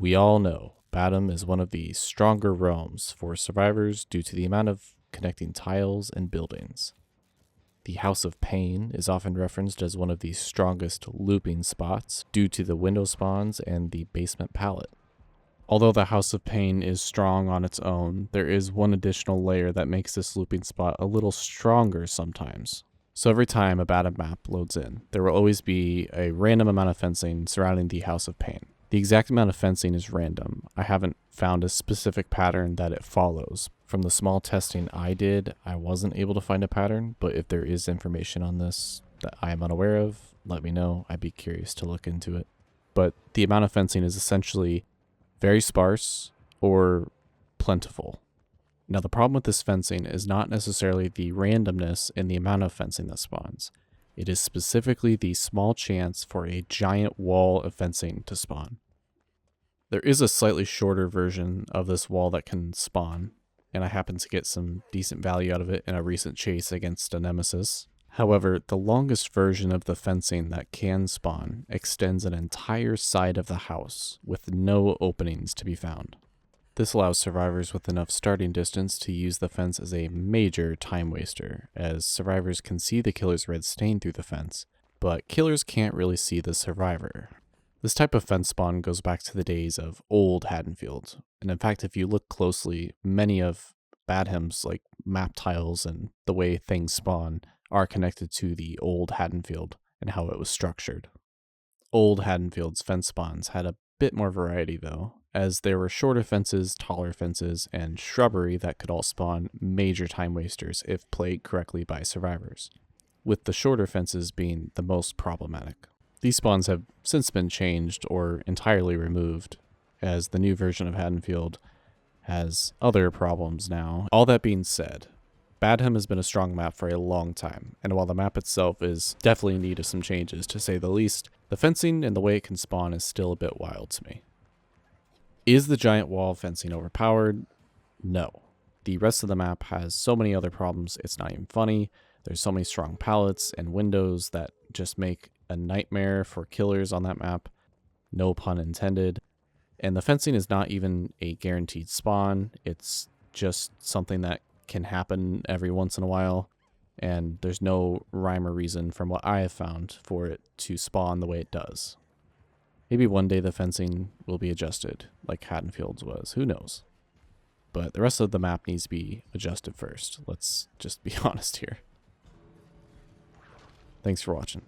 We all know Badham is one of the stronger realms for survivors due to the amount of connecting tiles and buildings. The House of Pain is often referenced as one of the strongest looping spots due to the window spawns and the basement pallet. Although the House of Pain is strong on its own, there is one additional layer that makes this looping spot a little stronger sometimes. So every time a Badham map loads in, there will always be a random amount of fencing surrounding the House of Pain. The exact amount of fencing is random. I haven't found a specific pattern that it follows. From the small testing I did, I wasn't able to find a pattern, but if there is information on this that I am unaware of, let me know. I'd be curious to look into it. But the amount of fencing is essentially very sparse or plentiful. Now, the problem with this fencing is not necessarily the randomness in the amount of fencing that spawns. It is specifically the small chance for a giant wall of fencing to spawn. There is a slightly shorter version of this wall that can spawn, and I happened to get some decent value out of it in a recent chase against a nemesis. However, the longest version of the fencing that can spawn extends an entire side of the house with no openings to be found. This allows survivors with enough starting distance to use the fence as a major time waster, as survivors can see the killer's red stain through the fence, but killers can't really see the survivor. This type of fence spawn goes back to the days of old Haddonfield, and in fact if you look closely, many of Badham's map tiles and the way things spawn are connected to the old Haddonfield and how it was structured. Old Haddonfield's fence spawns had a bit more variety though, as there were shorter fences, taller fences, and shrubbery that could all spawn major time wasters if played correctly by survivors, with the shorter fences being the most problematic. These spawns have since been changed or entirely removed, as the new version of Haddonfield has other problems now. All that being said, Badham has been a strong map for a long time, and while the map itself is definitely in need of some changes, to say the least, the fencing and the way it can spawn is still a bit wild to me. Is the giant wall fencing overpowered? No. The rest of the map has so many other problems, it's not even funny. There's so many strong pallets and windows that just make a nightmare for killers on that map. No pun intended. And the fencing is not even a guaranteed spawn. It's just something that can happen every once in a while. And there's no rhyme or reason from what I have found for it to spawn the way it does. Maybe one day the fencing will be adjusted, like Haddonfield's was. Who knows? But the rest of the map needs to be adjusted first. Let's just be honest here. Thanks for watching.